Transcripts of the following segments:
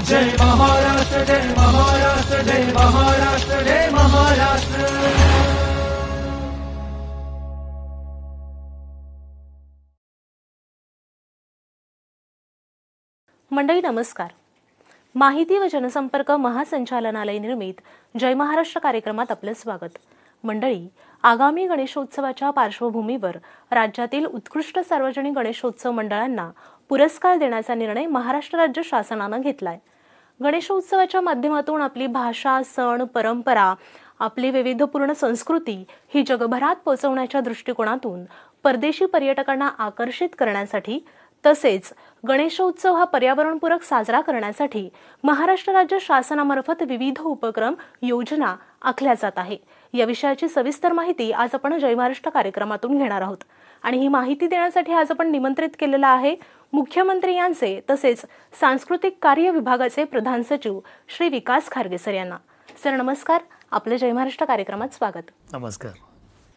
जय महाराष्ट्र, जय महाराष्ट्र, जय महाराष्ट्र, जय महाराष्ट्र. मंडळी नमस्कार. माहिती व जनसंपर्क महासंचालनालय निर्मित जय महाराष्ट्र कार्यक्रमात आपलं स्वागत. मंडळी, आगामी गणेशोत्सवाच्या पार्श्वभूमीवर राज्यातील उत्कृष्ट सार्वजनिक गणेशोत्सव मंडळांना पुरस्कार देण्याचा निर्णय महाराष्ट्र राज्य शासनानं घेतलाय. गणेशोत्सवाच्या माध्यमातून आपली भाषा, सण, परंपरा, आपली वैविध्यपूर्ण संस्कृती ही जगभरात पोहोचवण्याच्या दृष्टिकोनातून परदेशी पर्यटकांना आकर्षित करण्यासाठी तसेच गणेशोत्सव हा पर्यावरणपूरक साजरा करण्यासाठी महाराष्ट्र राज्य शासनामार्फत विविध उपक्रम, योजना आखल्या जात आहे. या विषयाची सविस्तर माहिती आज आपण जय महाराष्ट्र कार्यक्रमातून घेणार आहोत आणि ही माहिती देण्यासाठी आज आपण निमंत्रित केलेला आहे मुख्यमंत्री यांचे तसेच सांस्कृतिक कार्य विभागाचे प्रधान सचिव श्री विकास खारगे सर यांना. सर नमस्कार, आपले जय महाराष्ट्र कार्यक्रमात स्वागत. नमस्कार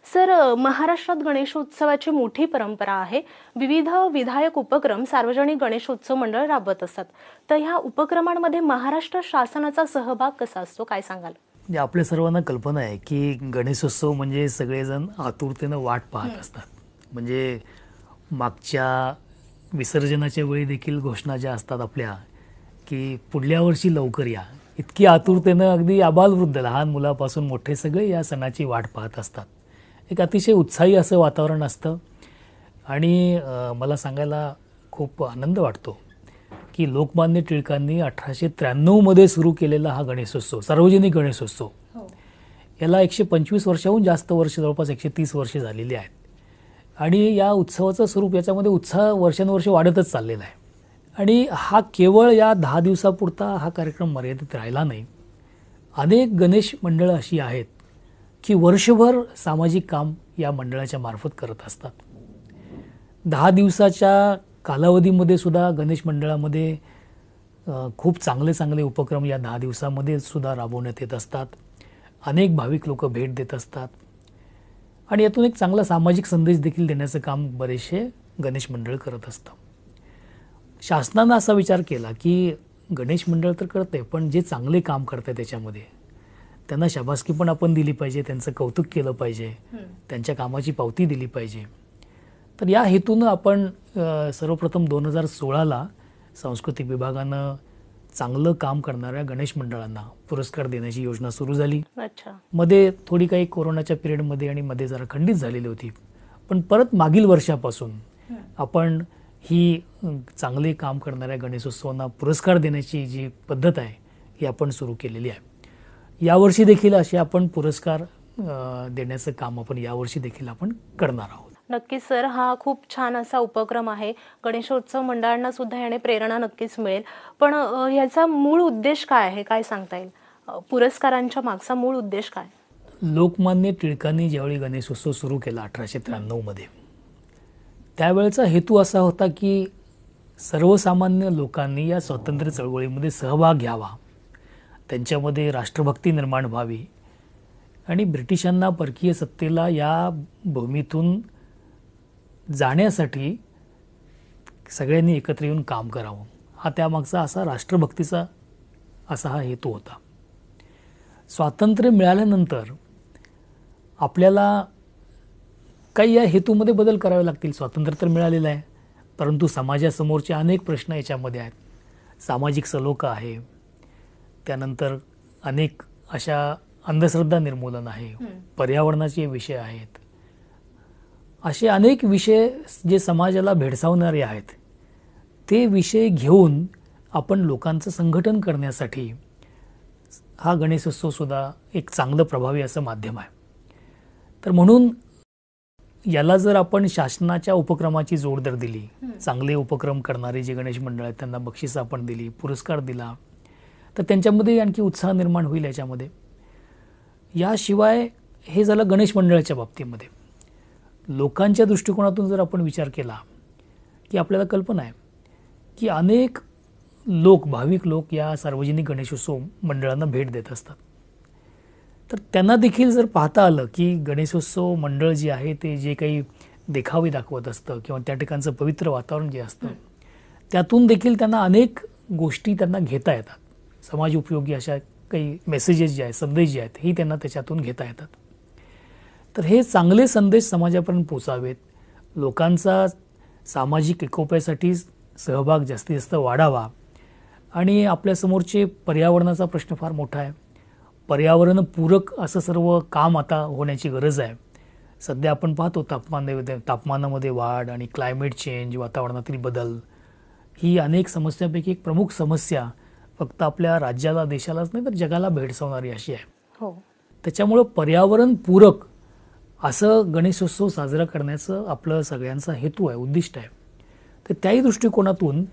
सर. महाराष्ट्रात गणेशोत्सवाची मोठी परंपरा आहे. विविध विधायक उपक्रम सार्वजनिक गणेशोत्सव मंडळ राबवत असतात. तर ह्या उपक्रमांमध्ये महाराष्ट्र शासनाचा सहभाग कसा असतो, काय सांगाल? आपल्या सर्वांना कल्पना आहे की गणेशोत्सव म्हणजे सगळेजण आतुरतेनं वाट पाहत असतात. म्हणजे मागच्या विसर्जनाच्या वेळी देखील घोषणा ज्या असतात आपल्या की पुढल्या वर्षी लवकर या, इतकी आतुरतेनं अगदी आबालवृद्ध लहान मुलापासून मोठे सगळे या सणाची वाट पाहत असतात. एक अतिशय उत्साही असं वातावरण असतं आणि मला सांगायला खूप आनंद वाटतो की लोकमान्य टिळकांनी 1893 सुरू केलेला हा गणेशोत्सव, सार्वजनिक गणेशोत्सव, याला 125 वर्षाहून जास्त वर्ष, जवळपास 130 वर्षे झालेली आहेत. आणि या उत्सवाचं स्वरूप, याच्यामध्ये उत्साह वर्षानुवर्ष वाढतच चाललेला आहे. आणि हा केवळ या 10 दिवसापुरता हा कार्यक्रम मर्यादित राहिला नाही. अनेक गणेश मंडळं अशी आहेत की वर्षभर सामाजिक काम या मंडळाच्या मार्फत करत असतात. 10 दिवसाच्या कालावधीमध्ये सुद्धा गणेश मंडळामध्ये खूप चांगले चांगले उपक्रम या 10 दिवसामध्ये सुद्धा राबवण्यात येत असतात. अनेक भाविक लोक भेट देत असतात आणि यातून एक चांगला सामाजिक संदेश देखील देण्याचं काम बरेचसे गणेश मंडळ करत असतं. शासनानं असा विचार केला की गणेश मंडळ तर करते, पण जे चांगले काम करते त्याच्यामध्ये त्यांना शाबासकी पण आपण दिली पाहिजे, त्यांचं कौतुक केलं पाहिजे, त्यांच्या कामाची पावती दिली पाहिजे. तर या हेतूनं आपण सर्वप्रथम 2016ला सांस्कृतिक विभागानं चांगलं काम करणाऱ्या गणेश मंडळांना पुरस्कार देण्याची योजना सुरू झाली. मध्ये थोडी काही कोरोनाच्या पिरियडमध्ये आणि मध्ये जरा खंडित झालेली होती, पण परत मागील वर्षापासून आपण ही चांगले काम करणाऱ्या गणेशोत्सवांना पुरस्कार देण्याची जी पद्धत आहे ही आपण सुरू केलेली आहे. यावर्षी देखील असे आपण पुरस्कार देण्याचं काम आपण यावर्षी देखील आपण करणार आहोत. नक्कीच सर, हा खूप छान असा उपक्रम आहे. गणेशोत्सव मंडळांना सुद्धा याने प्रेरणा नक्कीच मिळेल. पण याचा मूळ उद्देश काय आहे, काय सांगता येईल? पुरस्कारांच्या मागचा मूळ उद्देश काय? लोकमान्य टिळकांनी ज्यावेळी गणेशोत्सव सुरू केला 1893 त्यावेळेचा हेतू असा होता की सर्वसामान्य लोकांनी या स्वातंत्र्य चळवळीमध्ये सहभाग घ्यावा, त्यांच्यामध्ये राष्ट्रभक्ती निर्माण व्हावी आणि ब्रिटिशांना परकीय सत्तेला या भूमीतून जाण्यासाठी सगळ्यांनी एकत्र येऊन काम करावं, हा त्यामागचा असा राष्ट्रभक्तीचा असा हा हेतू होता. स्वातंत्र्य मिळाल्यानंतर आपल्याला काही या हेतूमध्ये बदल करावे लागतील. स्वातंत्र्य तर मिळालेलं आहे, परंतु समाजासमोरचे अनेक प्रश्न याच्यामध्ये आहेत. सामाजिक सलोखा आहे, त्यानंतर अनेक अशा अंधश्रद्धा निर्मूलन आहे, पर्यावरणाचे विषय आहेत. असे अनेक विषय जे समाजाला भेडसावणारे आहेत, ते विषय घेऊन आपण लोकांचं संघटन करण्यासाठी हा गणेशोत्सव सुद्धा एक चांगलं प्रभावी असं माध्यम आहे. तर म्हणून याला जर आपण शासनाच्या उपक्रमाची जोड जर दिली, चांगले उपक्रम करणारे जे गणेश मंडळ आहेत त्यांना बक्षीस आपण दिली, पुरस्कार दिला, तर त्यांच्यामध्ये आणखी उत्साह निर्माण होईल याच्यामध्ये. याशिवाय हे झालं गणेश मंडळाच्या बाबतीमध्ये. लोकांच्या दृष्टिकोनातून जर आपण विचार केला की आपल्याला कल्पना आहे की अनेक लोक, भाविक लोक या सार्वजनिक गणेशोत्सव मंडळांना भेट देत असतात. तर त्यांना देखील जर पाहता आलं की गणेशोत्सव मंडळ जे आहे ते जे काही देखावे दाखवत असतं किंवा त्या ठिकाणचं पवित्र वातावरण जे असतं त्यातून देखील त्यांना अनेक गोष्टी त्यांना घेता येतात. समाज उपयोगी अशा काही मेसेजेस जे आहेत, संदेश जे आहेत, हे त्यांना त्याच्यातून घेता येतात. तर हे चांगले संदेश समाजापर्यंत पोचावेत, लोकांचा सामाजिक एकोप्यासाठी सहभाग जास्तीत जास्त वाढावा. आणि आपल्यासमोरचे पर्यावरणाचा प्रश्न फार मोठा आहे. पर्यावरणपूरक असं सर्व काम आता होण्याची गरज आहे. सध्या आपण पाहतो तापमानामध्ये वाढ आणि क्लायमेट चेंज, वातावरणातील बदल, ही अनेक समस्यांपैकी एक प्रमुख समस्या फक्त आपल्या राज्याला, देशालाच नाही तर जगाला भेडसावणारी अशी आहे. हो. त्याच्यामुळं पर्यावरणपूरक असं गणेशोत्सव साजरा करण्याचं आपलं सगळ्यांचा हेतू आहे, उद्दिष्ट आहे. तर त्याही दृष्टिकोनातून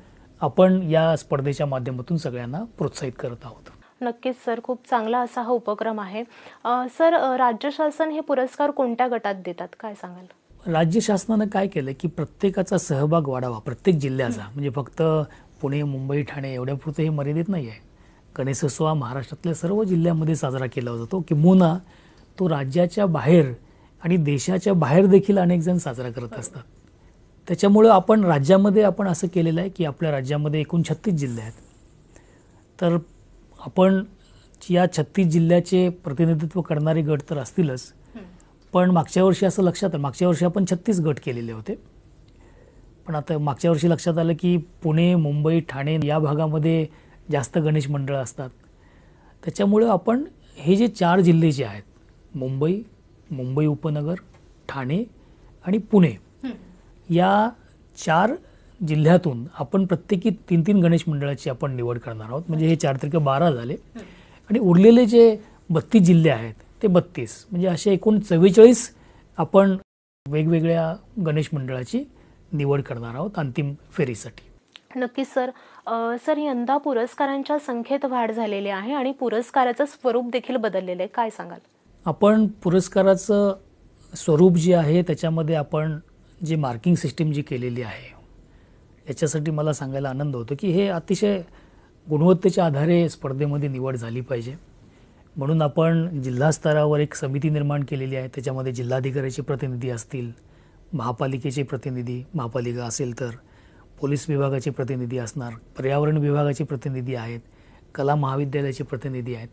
आपण या स्पर्धेच्या माध्यमातून सगळ्यांना प्रोत्साहित करत आहोत. नक्कीच सर, खूप चांगला असा हा उपक्रम आहे. सर, राज्य शासन हे पुरस्कार कोणत्या गटात देतात, काय सांगाल? राज्य शासनानं काय केलं की प्रत्येकाचा सहभाग वाढावा, प्रत्येक जिल्ह्याचा. म्हणजे फक्त पुणे, मुंबई, ठाणे एवढ्यापुरतं हे मर्यादित नाही आहे. गणेशोत्सव हा महाराष्ट्रातल्या सर्व जिल्ह्यांमध्ये साजरा केला जातो. किंबहुना तो राज्याच्या बाहेर आणि देशाच्या बाहेर देखील अनेक जण साजरा करत असतात. त्याच्यामुळं आपण राज्यामध्ये आपण असं केलेलं आहे की आपल्या राज्यामध्ये एकूण 36 जिल्हे आहेत. तर आपण या 36 जिल्ह्याचे प्रतिनिधित्व करणारे गट तर असतीलच, पण मागच्या वर्षी असं लक्षात आलं, मागच्या वर्षी आपण 36 गट केलेले होते. पण आता मागच्या वर्षी लक्षात आलं की पुणे, मुंबई, ठाणे या भागामध्ये जास्त गणेश मंडळं असतात. त्याच्यामुळं आपण हे जे 4 जिल्हे जे आहेत, मुंबई उपनगर, ठाणे आणि पुणे, या 4 जिल्ह्यातून आपण प्रत्येकी 3-3 गणेश मंडळाची आपण निवड करणार आहोत. म्हणजे हे 4 त्रिक 12 झाले. आणि उरलेले जे 32 जिल्हे आहेत ते 32, म्हणजे असे एकूण 44 आपण वेगवेगळ्या गणेश मंडळाची निवड करणार आहोत अंतिम फेरीसाठी. नक्कीच सर. सर, यंदा पुरस्कारांच्या संख्येत वाढ झालेली आहे आणि पुरस्काराचं स्वरूप देखील बदललेलं आहे, काय सांगाल? आपण पुरस्काराचं स्वरूप जे आहे त्याच्यामध्ये आपण जे मार्किंग सिस्टीम जी केलेली आहे, याच्यासाठी मला सांगायला आनंद होतो की हे अतिशय गुणवत्तेच्या आधारे स्पर्धेमध्ये निवड झाली पाहिजे. म्हणून आपण जिल्हा स्तरावर एक समिती निर्माण केलेली आहे. त्याच्यामध्ये जिल्हाधिकाऱ्याचे प्रतिनिधी असतील, महापालिकेचे प्रतिनिधी, महापालिका असेल तर पोलीस विभागाचे प्रतिनिधी असणार, पर्यावरण विभागाचे प्रतिनिधी आहेत, कला महाविद्यालयाचे प्रतिनिधी आहेत.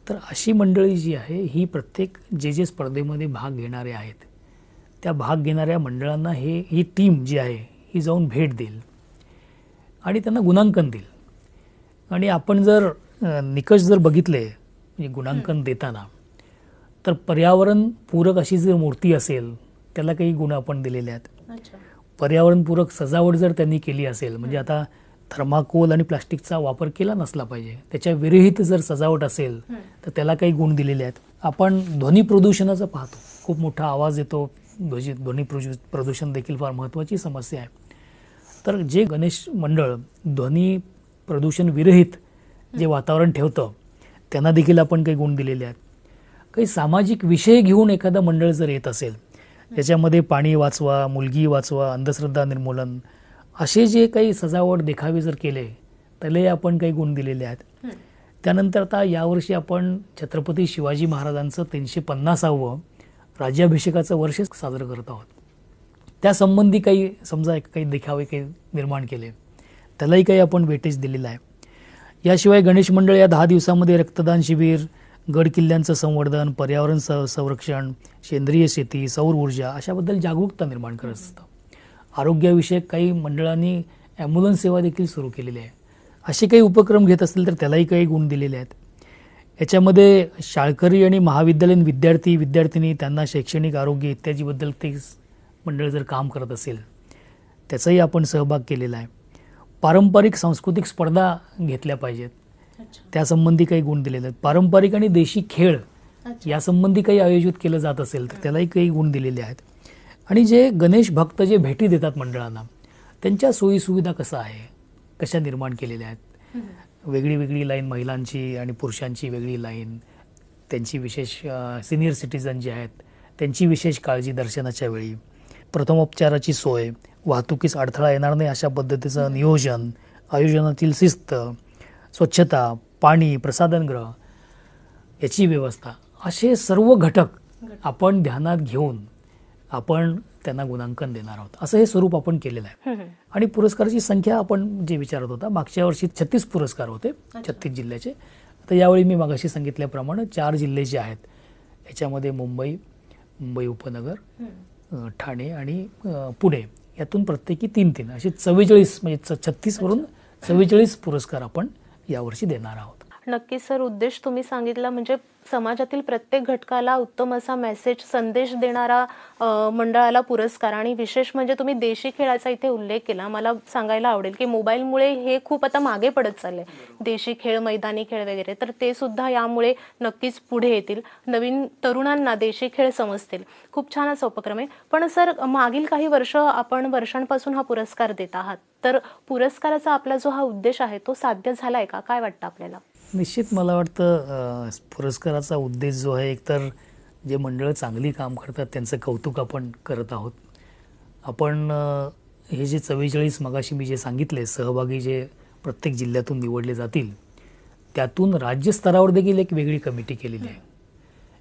तर अशी मंडळी जी आहे ही प्रत्येक जे स्पर्धेमध्ये भाग घेणारे आहेत, त्या भाग घेणाऱ्या मंडळांना ही टीम जी आहे ही जाऊन भेट देईल आणि त्यांना गुणांकन देईल. आणि आपण जर निकष जर बघितले म्हणजे गुणांकन देताना, तर पर्यावरणपूरक अशी जर मूर्ती असेल त्याला काही गुण आपण दिलेले आहेत. पर्यावरणपूरक सजावट जर त्यांनी केली असेल, म्हणजे आता थर्माकोल आणि प्लास्टिकचा वापर केला नसला पाहिजे, त्याच्या विरहित जर सजावट असेल तर त्याला काही गुण दिलेले आहेत. आपण ध्वनी प्रदूषणाचं पाहतो, खूप मोठा आवाज येतो, ध्वनी प्रदूषण देखील फार महत्त्वाची समस्या आहे. तर जे गणेश मंडळ ध्वनी प्रदूषण विरहित जे वातावरण ठेवतं त्यांना देखील आपण काही गुण दिलेले आहेत. काही सामाजिक विषय घेऊन एखादं मंडळ जर येत असेल, याच्यामध्ये पाणी वाचवा, मुलगी वाचवा, अंधश्रद्धा निर्मूलन असे जे काही सजावट देखावे जर केले त्याला आपण काही गुण दिलेले आहेत. त्यानंतर आता यावर्षी आपण छत्रपती शिवाजी महाराजांचं 350वं राज्याभिषेकाचं वर्ष साजरं करत आहोत. त्यासंबंधी काही समजा काही देखावे काही निर्माण केले, त्यालाही काही आपण वेटेज दिलेलं आहे. याशिवाय गणेश मंडळ या 10 दिवसामध्ये रक्तदान शिबिर, गड किल्ल्यांचं संवर्धन, पर्यावरण संरक्षण, सेंद्रिय शेती, सौर ऊर्जा अशाबद्दल जागरूकता निर्माण करत असतं. आरोग्याविषयक काही मंडळांनी ॲम्ब्युलन्स सेवा देखील सुरू केलेली आहे. असे काही उपक्रम घेत असतील तर त्यालाही काही गुण दिलेले आहेत. याच्यामध्ये शाळकरी आणि महाविद्यालयीन विद्यार्थी त्यांना शैक्षणिक, आरोग्य इत्यादीबद्दल ते मंडळ जर काम करत असेल त्याचाही आपण सहभाग केलेला आहे. पारंपरिक सांस्कृतिक स्पर्धा घेतल्या पाहिजेत, त्यासंबंधी काही गुण दिलेले आहेत. पारंपरिक आणि देशी खेळ यासंबंधी काही आयोजित केलं जात असेल तर त्यालाही काही गुण दिलेले आहेत. आणि जे गणेश भक्त जे भेटी देतात मंडळांना, त्यांच्या सोयीसुविधा कशा निर्माण केलेल्या आहेत. वेगळी लाईन महिलांची आणि पुरुषांची वेगळी लाईन, त्यांची विशेष सिनियर सिटीजन जे आहेत त्यांची विशेष काळजी दर्शनाच्या वेळी, प्रथमोपचाराची सोय, वाहतुकीस अडथळा येणार नाही अशा पद्धतीचं नियोजन, आयोजनातील शिस्त, स्वच्छता, पाणी, प्रसाधनगृह याची व्यवस्था, असे सर्व घटक आपण ध्यानात घेऊन आपण त्यांना गुणांकन देणार आहोत, असं हे स्वरूप आपण केलेलं आहे. आणि पुरस्काराची संख्या आपण जे विचारत होता, मागच्या वर्षी 36 पुरस्कार होते 36 जिल्ह्याचे. आता यावेळी मी मागाशी सांगितल्याप्रमाणे 4 जिल्हे जे आहेत याच्यामध्ये मुंबई उपनगर, ठाणे आणि पुणे, यातून प्रत्येकी 3-3 असे 44 म्हणजे 36 वरून 44 पुरस्कार आपण यावर्षी देणार आहोत. नक्कीच सर, उद्देश तुम्ही सांगितला म्हणजे समाजातील प्रत्येक घटकाला उत्तम असा मेसेज संदेश देणारा मंडळाला पुरस्कार. आणि विशेष म्हणजे तुम्ही देशी खेळाचा इथे उल्लेख केला. मला सांगायला आवडेल की मोबाईलमुळे हे खूप आता मागे पडत चाललंय, देशी खेळ, मैदानी खेळ वगैरे, तर ते सुद्धा यामुळे नक्कीच पुढे येतील, नवीन तरुणांना देशी खेळ समजतील. खूप छान असा उपक्रम आहे. पण सर, मागील काही वर्षांपासून हा पुरस्कार देत आहात, तर पुरस्काराचा आपला जो हा उद्देश आहे तो साध्य झालाय का, काय वाटतं आपल्याला? निश्चित मला वाटतं पुरस्काराचा उद्देश जो आहे, एकतर जे मंडळं चांगली काम करतात त्यांचं कौतुक आपण करत आहोत. आपण हे जे 44 मगाशी मी जे सांगितले सहभागी जे प्रत्येक जिल्ह्यातून निवडले जातील, त्यातून राज्यस्तरावर देखील एक वेगळी कमिटी केलेली आहे.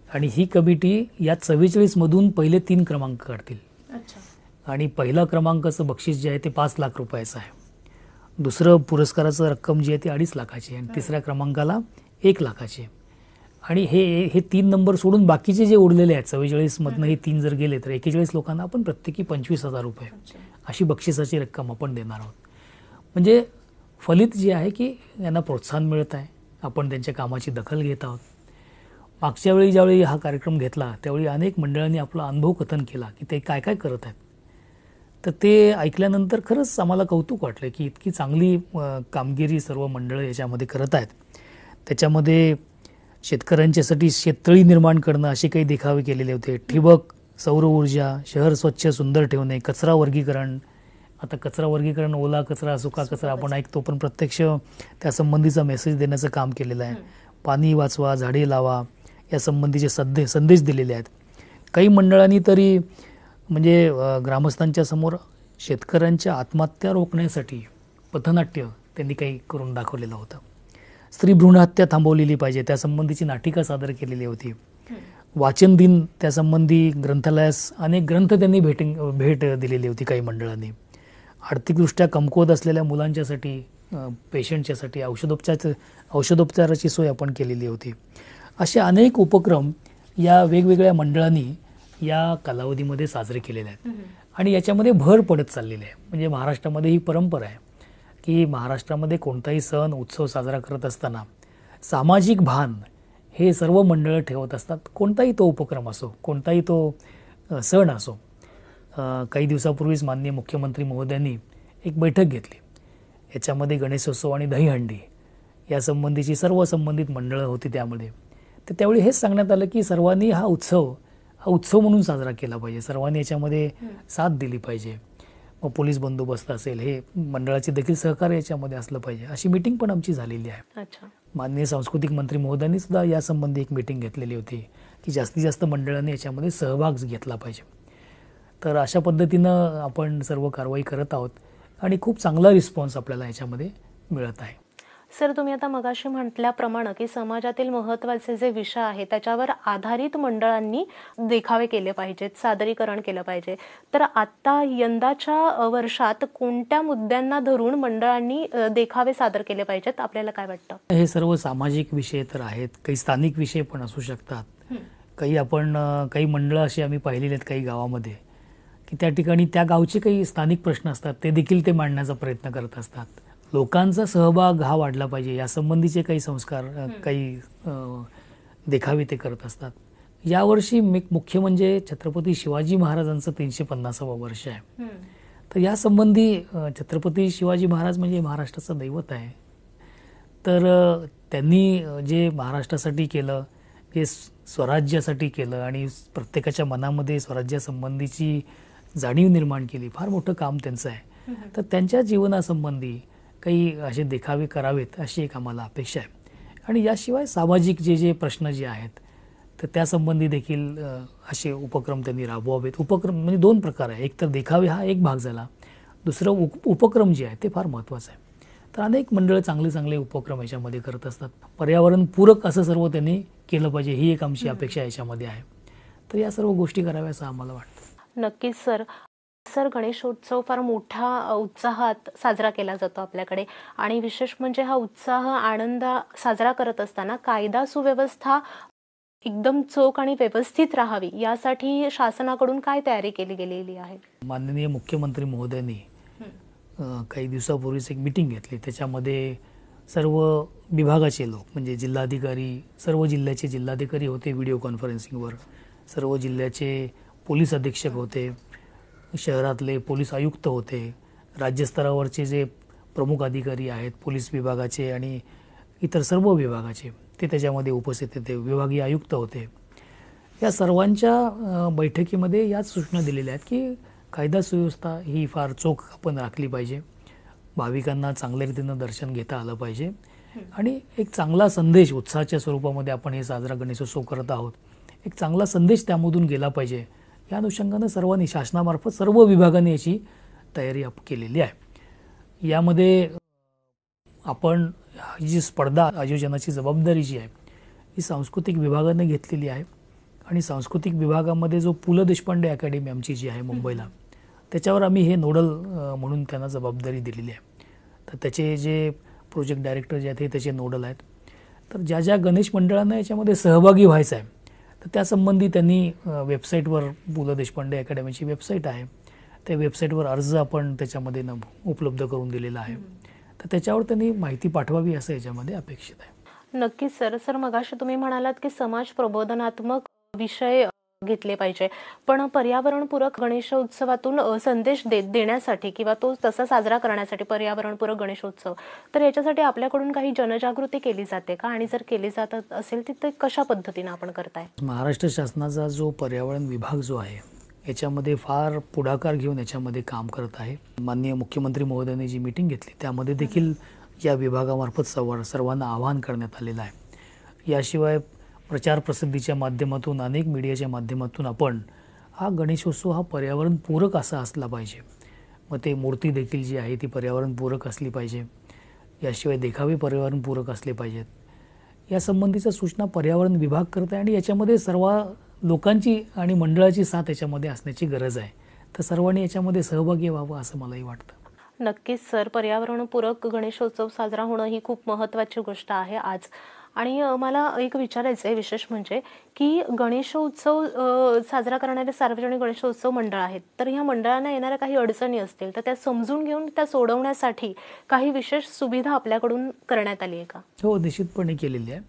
आणि ही कमिटी या 44 मधून पहिले 3 क्रमांक काढतील. आणि पहिला क्रमांकाचं बक्षीस जे आहे ते 5 लाख रुपयाचं आहे. दुसरं पुरस्काराचं रक्कम जी आहे ती 2.5 लाखाची आहे. आणि तिसऱ्या क्रमांकाला 1 लाखाची आहे. आणि हे 3 नंबर सोडून बाकीचे जे उरलेले आहेत 44 मधनं हे 3 जर गेले तर 41 लोकांना आपण प्रत्येकी 25,000 रुपये अशी बक्षिसाची रक्कम आपण देणार आहोत. म्हणजे फलित जे आहे की यांना प्रोत्साहन मिळत आहे, आपण त्यांच्या कामाची दखल घेत आहोत. मागच्या वेळी ज्यावेळी हा कार्यक्रम घेतला त्यावेळी अनेक मंडळांनी आपला अनुभव कथन केला की ते काय काय करत आहेत. तर ते ऐकल्यानंतर खरंच आम्हाला कौतुक वाटलं की इतकी चांगली कामगिरी सर्व मंडळं याच्यामध्ये करत आहेत. त्याच्यामध्ये शेतकऱ्यांच्यासाठी शेततळी निर्माण करणं असे काही देखावे केलेले होते. ठिबक, सौर ऊर्जा, शहर स्वच्छ सुंदर ठेवणे, कचरा वर्गीकरण. आता कचरा वर्गीकरण, ओला कचरा, सुका कचरा आपण ऐकतो, पण प्रत्यक्ष त्यासंबंधीचा मेसेज देण्याचं काम केलेलं आहे. पाणी वाचवा, झाडे लावा या संबंधीचे संदेश दिलेले आहेत. काही मंडळांनी तरी म्हणजे ग्रामस्थांच्या समोर शेतकऱ्यांच्या आत्महत्या रोखण्यासाठी पथनाट्य त्यांनी काही करून दाखवलेलं होतं. स्त्री भ्रूणहत्या थांबवलेली पाहिजे त्यासंबंधीची नाटिका सादर केलेली होती. वाचन दिन त्यासंबंधी ग्रंथालयास अनेक ग्रंथ त्यांनी भेट दिलेली होती काही मंडळांनी. आर्थिकदृष्ट्या कमकुवत असलेल्या मुलांच्यासाठी, पेशंटच्यासाठी औषधोपचाराची सोय आपण केलेली होती. असे अनेक उपक्रम या वेगवेगळ्या मंडळांनी या कालावधीमध्ये साजरे केलेले आहेत. आणि याच्यामध्ये भर पडत चाललेली आहे. म्हणजे महाराष्ट्रामध्ये ही परंपरा आहे की महाराष्ट्रामध्ये कोणताही सण उत्सव साजरा करत असताना सामाजिक भान हे सर्व मंडळं ठेवत असतात. कोणताही तो उपक्रम असो, कोणताही तो सण असो. काही दिवसापूर्वीच माननीय मुख्यमंत्री महोदयांनी एक बैठक घेतली. याच्यामध्ये गणेशोत्सव आणि दहीहंडी यासंबंधीची सर्व संबंधित मंडळं होती त्यामध्ये. तर त्यावेळी हेच सांगण्यात आलं की सर्वांनी हा उत्सव म्हणून साजरा केला पाहिजे, सर्वांनी याच्यामध्ये साथ दिली पाहिजे. मग पोलीस बंदोबस्त असेल, हे मंडळाचे देखील सहकार्य याच्यामध्ये असलं पाहिजे. अशी मीटिंग पण आमची झालेली आहे. माननीय सांस्कृतिक मंत्री महोदयांनी सुद्धा यासंबंधी एक मीटिंग घेतलेली होती की जास्तीत जास्त मंडळांनी याच्यामध्ये सहभाग घेतला पाहिजे. तर अशा पद्धतीनं आपण सर्व कारवाई करत आहोत आणि खूप चांगला रिस्पॉन्स आपल्याला याच्यामध्ये मिळत आहे. सर, तुम्ही आता मगाशी म्हटल्याप्रमाणे की समाजातील महत्त्वाचे जे विषय आहे त्याच्यावर आधारित मंडळांनी देखावे केले पाहिजेत, सादरीकरण केलं पाहिजे. तर आता यंदाच्या वर्षात कोणत्या मुद्द्यांना धरून मंडळांनी देखावे सादर केले पाहिजेत, आपल्याला काय वाटतं? हे सर्व सामाजिक विषय तर आहेत, काही स्थानिक विषय पण असू शकतात. काही मंडळं अशी आम्ही पाहिलेली आहेत काही गावामध्ये की त्या ठिकाणी त्या गावचे काही स्थानिक प्रश्न असतात ते देखील ते मांडण्याचा प्रयत्न करत असतात. लोकांचा सहभाग हा वाढला पाहिजे यासंबंधीचे काही संस्कार, काही देखावे ते करत असतात. यावर्षी मुख्य म्हणजे छत्रपती शिवाजी महाराजांचं 350वं वर्ष आहे. तर यासंबंधी छत्रपती शिवाजी महाराज म्हणजे महाराष्ट्राचं दैवत आहे. तर त्यांनी जे महाराष्ट्रासाठी केलं, जे स्वराज्यासाठी केलं आणि प्रत्येकाच्या मनामध्ये स्वराज्यासंबंधीची जाणीव निर्माण केली, फार मोठं काम त्यांचं आहे. तर त्यांच्या जीवनासंबंधी काही असे देखावे करावेत अशी एक आम्हाला अपेक्षा आहे. आणि याशिवाय सामाजिक जे प्रश्न जे आहेत तर त्यासंबंधी देखील असे उपक्रम त्यांनी राबवावेत. उपक्रम म्हणजे 2 प्रकार आहे. एक तर देखावे हा एक भाग झाला, दुसरं उपक्रम जे आहे ते फार महत्त्वाचं आहे. तर अनेक मंडळं चांगले उपक्रम याच्यामध्ये करत असतात. पर्यावरण पूरक असं सर्व त्यांनी केलं पाहिजे, ही एक आमची अपेक्षा याच्यामध्ये आहे. तर या सर्व गोष्टी कराव्या असं आम्हाला वाटतं. नक्कीच सर. सर, गणेशोत्सव फार मोठ्या उत्साहात साजरा केला जातो आपल्याकडे आणि विशेष म्हणजे हा उत्साह, आनंद साजरा करत असताना कायदा सुव्यवस्था एकदम चोख आणि व्यवस्थित राहावी यासाठी शासनाकडून काय तयारी केली गेलेली आहे? माननीय मुख्यमंत्री महोदयांनी काही दिवसापूर्वीच एक मीटिंग घेतली. त्याच्यामध्ये सर्व विभागाचे लोक म्हणजे जिल्हाधिकारी, सर्व जिल्ह्याचे जिल्हाधिकारी होते व्हिडिओ कॉन्फरन्सिंगवर, सर्व जिल्ह्याचे पोलीस अधीक्षक होते, शहरातले पोलीस आयुक्त होते, राज्यस्तरावरचे जे प्रमुख अधिकारी आहेत पोलीस विभागाचे आणि इतर सर्व विभागाचे ते त्याच्यामध्ये उपस्थित होते, विभागीय आयुक्त होते. या सर्वांच्या बैठकीमध्ये याच सूचना दिलेल्या आहेत की कायदा सुव्यवस्था ही फार चोख आपण राखली पाहिजे, भाविकांना चांगल्या रीतीनं दर्शन घेता आलं पाहिजे आणि एक चांगला संदेश उत्साहाच्या स्वरूपामध्ये आपण हे साजरा गणेशोत्सव करत आहोत, एक चांगला संदेश त्यामधून गेला पाहिजे. या अनुषंगानं सर्वांनी शासनामार्फत सर्व विभागांनी याची तयारी केलेली आहे. यामध्ये आपण ही जी स्पर्धा आयोजनाची जबाबदारी जी आहे ही सांस्कृतिक विभागाने घेतलेली आहे आणि सांस्कृतिक विभागामध्ये जो पु ल देशपांडे अकॅडमी आमची जी आहे मुंबईला, त्याच्यावर आम्ही हे नोडल म्हणून त्यांना जबाबदारी दिलेली आहे. तर त्याचे जे प्रोजेक्ट डायरेक्टर जे आहेत हे त्याचे नोडल आहेत. तर ज्या ज्या गणेश मंडळांना याच्यामध्ये सहभागी व्हायचं आहे तर त्यासंबंधी त्यांनी वेबसाईटवर, पु ल देशपांडे अकॅडमीची वेबसाईट आहे, त्या वेबसाईटवर अर्ज आपण त्याच्यामध्ये उपलब्ध करून दिलेला आहे. तर त्याच्यावर त्यांनी माहिती पाठवावी असं याच्यामध्ये अपेक्षित आहे. नक्कीच सर. सर, मगाशी तुम्ही म्हणालात की समाज प्रबोधनात्मक विषय घेतले पाहिजे, पण पर्यावरणपूरक गणेशोत्सवातून संदेश देण्यासाठी किंवा तो तसा साजरा करण्यासाठी पर्यावरणपूरक गणेशोत्सव, तर याच्यासाठी आपल्याकडून काही जनजागृती केली जाते का? आणि जर केली जात असेल तर कशा पद्धतीने आपण करताय? महाराष्ट्र शासनाचा जो पर्यावरण विभाग जो आहे याच्यामध्ये फार पुढाकार घेऊन याच्यामध्ये काम करत आहे. माननीय मुख्यमंत्री महोदयांनी जी मीटिंग घेतली त्यामध्ये देखील या विभागामार्फत सर्वांना आवाहन करण्यात आलेलं आहे. याशिवाय प्रचार प्रसिद्धीच्या माध्यमातून, अनेक मीडियाच्या माध्यमातून आपण हा गणेशोत्सव हा पर्यावरणपूरक असा असला पाहिजे. मग ते मूर्ती देखील जी आहे ती पर्यावरणपूरक असली पाहिजे. याशिवाय देखावे पर्यावरणपूरक असले पाहिजेत. यासंबंधीच्या सूचना पर्यावरण विभाग करत आहे आणि याच्यामध्ये सर्व लोकांची आणि मंडळाची साथ याच्यामध्ये असण्याची गरज आहे. तर सर्वांनी याच्यामध्ये सहभागी व्हावं असं मलाही वाटतं. नक्कीच सर. पर्यावरणपूरक गणेशोत्सव साजरा होणं ही खूप महत्त्वाची गोष्ट आहे आज. आणि मला एक विचारायचं आहे विशेष म्हणजे की गणेशोत्सव साजरा करणारे सार्वजनिक गणेशोत्सव मंडळ आहेत, तर ह्या मंडळांना येणाऱ्या काही अडचणी असतील तर त्या समजून घेऊन त्या सोडवण्यासाठी काही विशेष सुविधा आपल्याकडून करण्यात आली आहे का? हो, निश्चितपणे केलेली आहे.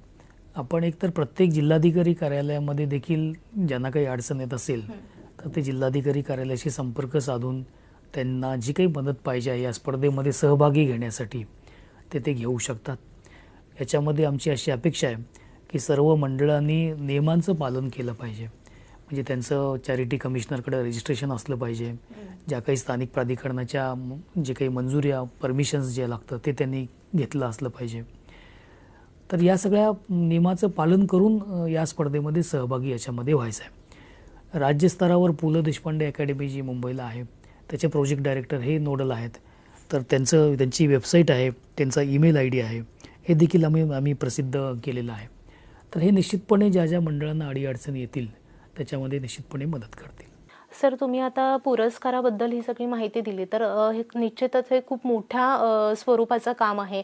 आपण एकतर प्रत्येक जिल्हाधिकारी कार्यालयामध्ये देखील ज्यांना काही अडचण येत असेल तर ते जिल्हाधिकारी कार्यालयाशी संपर्क साधून त्यांना जी काही मदत पाहिजे आहे या स्पर्धेमध्ये सहभागी घेण्यासाठी ते घेऊ शकतात. याच्यामध्ये आमची अशी अपेक्षा आहे की सर्व मंडळांनी नियमांचं पालन केलं पाहिजे. म्हणजे त्यांचं चॅरिटी कमिशनरकडे रजिस्ट्रेशन असलं पाहिजे. ज्या काही स्थानिक प्राधिकरणाच्या जे काही मंजुऱ्या, परमिशन्स जे लागतं ते त्यांनी घेतलं असलं पाहिजे. तर या सगळ्या नियमाचं पालन करून या स्पर्धेमध्ये सहभागी याच्यामध्ये व्हायचं आहे. राज्यस्तरावर पु ल देशपांडे अकॅडमी जी मुंबईला आहे त्याचे प्रोजेक्ट डायरेक्टर हे नोडल आहेत. तर त्यांची वेबसाईट आहे, त्यांचा ईमेल ID आहे, हे देखील आम्ही प्रसिद्ध केलेलं आहे. तर हे निश्चितपणे ज्या ज्या मंडळांना अडीअडचणी येतील त्याच्यामध्ये निश्चितपणे मदत करतील. सर, तुम्ही आता पुरस्काराबद्दल ही सगळी माहिती दिली, तर हे निश्चितच हे खूप मोठ्या स्वरूपाचं काम आहे.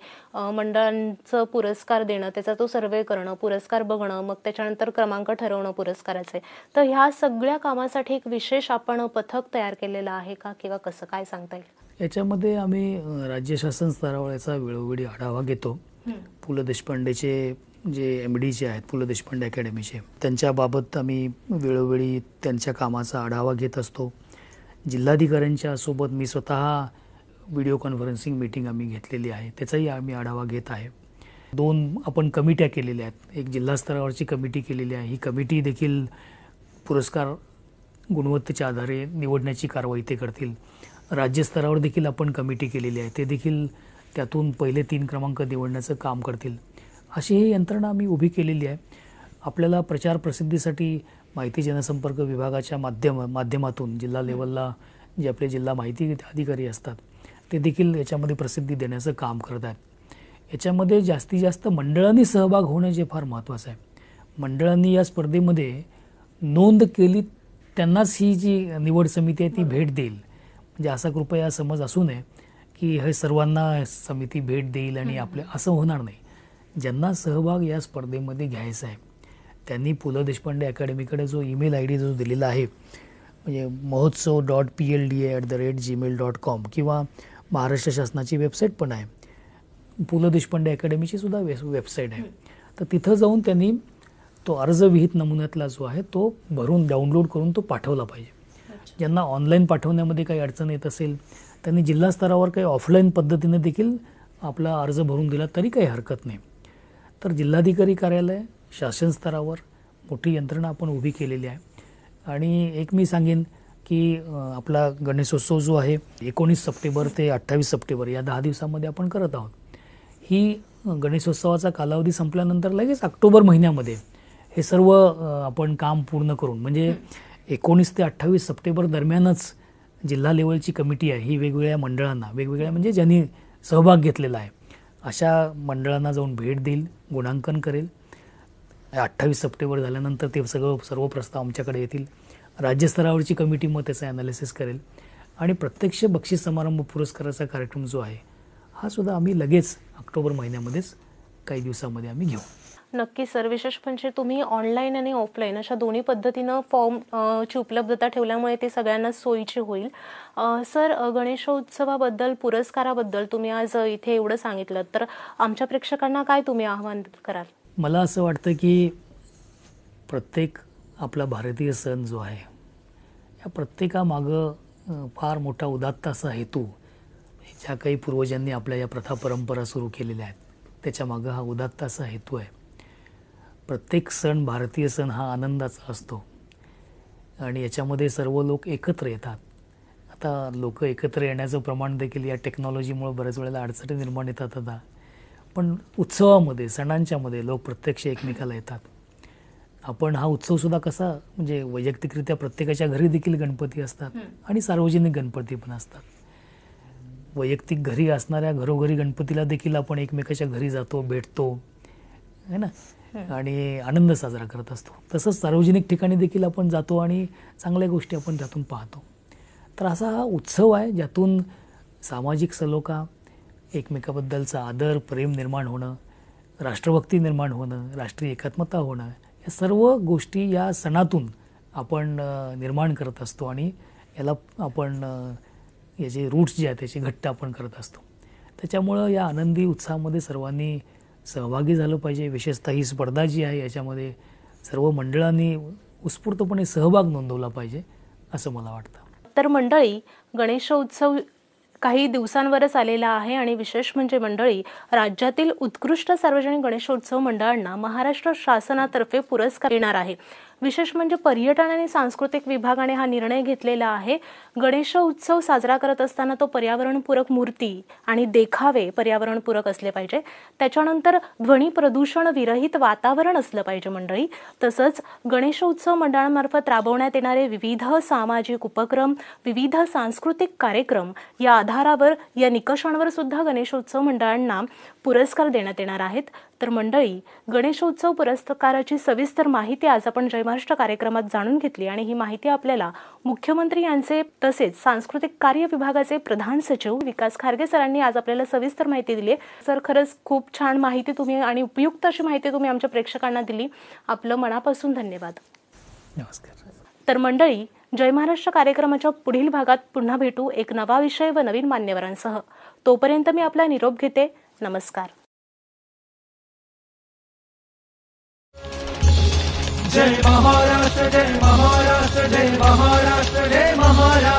मंडळांचं पुरस्कार देणं, त्याचा तो सर्वे करणं, पुरस्कार बघणं, मग त्याच्यानंतर क्रमांक ठरवणं पुरस्काराचे. तर ह्या सगळ्या कामासाठी एक विशेष आपण पथक तयार केलेलं आहे का, किंवा कसं, काय सांगता येईल? याच्यामध्ये आम्ही राज्य शासन स्तरावर याचा वेळोवेळी आढावा घेतो. पु ल देशपांडेचे जे MD जे आहेत, पु ल देशपांडे अकॅडमीचे, त्यांच्याबाबत आम्ही वेळोवेळी त्यांच्या कामाचा आढावा घेत असतो. जिल्हाधिकाऱ्यांच्या सोबत मी स्वतः व्हिडिओ कॉन्फरन्सिंग मीटिंग आम्ही घेतलेली आहे, त्याचाही आम्ही आढावा घेत आहे. 2 आपण कमिट्या केलेल्या आहेत. एक जिल्हा स्तरावरची कमिटी केलेली आहे. ही कमिटी देखील पुरस्कार गुणवत्तेच्या आधारे निवडण्याची कारवाई ते करतील. राज्यस्तरावर देखील आपण कमिटी केलेली आहे, ते देखील त्यातून पहिले 3 क्रमांक निवडण्याचं काम करतील. अशी ही यंत्रणा आम्ही उभी केलेली आहे. आपल्याला प्रचार प्रसिद्धीसाठी माहिती जनसंपर्क विभागाच्या माध्यमातून जिल्हा लेवलला जे आपले जिल्हा माहिती अधिकारी असतात ते देखील याच्यामध्ये प्रसिद्धी देण्याचं काम करत आहेत. याच्यामध्ये जास्तीत जास्त मंडळांनी सहभाग होणं जे फार महत्त्वाचं आहे. मंडळांनी या स्पर्धेमध्ये नोंद केली त्यांनाच ही जी निवड समिती आहे ती भेट देईल. म्हणजे असा कृपया समज असू नये की हे सर्वांना समिती भेट देईल आणि आपल्या असं होणार नाही. ज्यांना सहभाग या स्पर्धेमध्ये घ्यायचा आहे त्यांनी पु ल देशपांडे अकॅडमीकडे जो ईमेल ID जो दिलेला आहे म्हणजे mahotsav.plla@gmail.com किंवा महाराष्ट्र शासनाची वेबसाईट पण आहे, पु ल देशपांडे अकॅडमीची सुद्धा वेबसाईट आहे. तर तिथं जाऊन त्यांनी तो अर्ज विहित नमुन्यातला जो आहे तो भरून डाउनलोड करून तो पाठवला पाहिजे. ज्यांना ऑनलाईन पाठवण्यामध्ये काही अडचण येत असेल त्यांनी जिल्हा स्तरावर काही ऑफलाईन पद्धतीने देखील आपला अर्ज भरून दिला तरी काही हरकत नाही. तर जिल्हाधिकारी कार्यालय शासन स्तरावर मोठी यंत्रणा आपण उभी केलेली आहे. आणि एक मी सांगेन की आपला गणेशोत्सव जो आहे 19 सप्टेंबर ते 28 सप्टेंबर या 10 दिवसामध्ये आपण करत आहोत. ही गणेशोत्सवाचा कालावधी संपल्यानंतर लगेच ऑक्टोबर महिन्यामध्ये हे सर्व आपण काम पूर्ण करून म्हणजे 19 ते 28 सप्टेंबर दरम्यानच जिल्हा लेवलची कमिटी आहे ही वेगवेगळ्या मंडळांना वेगवेगळ्या म्हणजे ज्यांनी सहभाग घेतलेला आहे अशा मंडळांना जाऊन भेट देईल, गुणांकन करेल. 28 सप्टेंबर झाल्यानंतर ते सर्व प्रस्ताव आमच्याकडे येतील. राज्यस्तरावरची कमिटी मग त्याचं ॲनालिसिस करेल आणि प्रत्यक्ष बक्षीस समारंभ पुरस्काराचा कार्यक्रम जो आहे हा सुद्धा आम्ही लगेच ऑक्टोबर महिन्यामध्येच काही दिवसामध्ये आम्ही घेऊ. नक्की सर. विशेष म्हणजे तुम्ही ऑनलाईन आणि ऑफलाईन अशा दोन्ही पद्धतीनं फॉर्मची उपलब्धता ठेवल्यामुळे ते सगळ्यांना सोयीची होईल. सर, गणेशोत्सवाबद्दल पुरस्काराबद्दल तुम्ही आज इथे एवढं सांगितलं तर आमच्या प्रेक्षकांना काय तुम्ही आव्हान कराल? मला असं वाटतं की प्रत्येक आपला भारतीय सण जो आहे या प्रत्येकामागं फार मोठा उदात्त असा हेतू ज्या काही पूर्वजांनी आपल्या या प्रथा परंपरा सुरू केलेल्या आहेत त्याच्यामागं हा उदात्त असा हेतू आहे. प्रत्येक सण भारतीय सण हा आनंदाचा असतो आणि याच्यामध्ये सर्व लोक एकत्र येतात. आता लोक एकत्र येण्याचं प्रमाण देखील या टेक्नॉलॉजीमुळे बऱ्याच वेळेला अडचणी निर्माण येतात आता, पण उत्सवामध्ये सणांच्यामध्ये लोक प्रत्यक्ष एकमेकाला येतात. आपण हा उत्सवसुद्धा कसा म्हणजे वैयक्तिकरित्या प्रत्येकाच्या घरी देखील गणपती असतात आणि सार्वजनिक गणपती पण असतात. वैयक्तिक घरी असणाऱ्या घरोघरी गणपतीला देखील आपण एकमेकाच्या घरी जातो, भेटतो है ना आणि आनंद साजरा करत असतो. तसंच सार्वजनिक ठिकाणी देखील आपण जातो आणि चांगल्या गोष्टी आपण त्यातून पाहतो. तर असा हा उत्सव आहे ज्यातून सामाजिक सलोखा, एकमेकाबद्दलचा आदर, प्रेम निर्माण होणं, राष्ट्रभक्ती निर्माण होणं, राष्ट्रीय एकात्मता होणं या सर्व गोष्टी या सणातून आपण निर्माण करत असतो आणि याला आपण याचे रूट्स जे आहेत त्याचे घट्ट आपण करत असतो. त्याच्यामुळं या आनंदी उत्साहामध्ये सर्वांनी सहभागी झालं पाहिजे. विशेषतः ही स्पर्धा जी आहे याच्यामध्ये सर्व मंडळांनी उत्स्फूर्तपणे सहभाग नोंदवला पाहिजे असं मला वाटतं. तर मंडळी, गणेशोत्सव काही दिवसांवरच आलेला आहे आणि विशेष म्हणजे मंडळी राज्यातील उत्कृष्ट सार्वजनिक गणेशोत्सव मंडळांना महाराष्ट्र शासनातर्फे पुरस्कार येणार आहे. विशेष म्हणजे पर्यटन आणि सांस्कृतिक विभागाने हा निर्णय घेतलेला आहे. गणेशोत्सव साजरा करत असताना तो पर्यावरणपूरक मूर्ती आणि देखावे पर्यावरणपूरक असले पाहिजे. त्याच्यानंतर ध्वनी प्रदूषण विरहित वातावरण असलं पाहिजे मंडळी. तसंच गणेशोत्सव मंडळांमार्फत राबवण्यात येणारे विविध सामाजिक उपक्रम, विविध सांस्कृतिक कार्यक्रम या आधारावर या निकषांवर सुद्धा गणेशोत्सव मंडळांना पुरस्कार देण्यात येणार आहेत. तर मंडळी, गणेशोत्सव पुरस्काराची सविस्तर माहिती आज आपण जय महाराष्ट्र कार्यक्रमात जाणून घेतली आणि ही माहिती आपल्याला मुख्यमंत्री यांचे तसेच सांस्कृतिक कार्य विभागाचे प्रधान सचिव विकास खारगे सरांनी आज आपल्याला सविस्तर माहिती दिली. सर, खरंच खूप छान माहिती तुम्ही आणि उपयुक्त अशी माहिती तुम्ही आमच्या प्रेक्षकांना दिली. आपलं मनापासून धन्यवाद. नमस्कार. तर मंडळी, जय महाराष्ट्र कार्यक्रमाच्या पुढील भागात पुन्हा भेटू एक नवा विषय व नवीन मान्यवरांसह. तोपर्यंत मी आपला निरोप घेते. नमस्कार. जय महाराष्ट्र, जय महाराष्ट्र, जय महाराष्ट्र, जय महाराष्ट्र.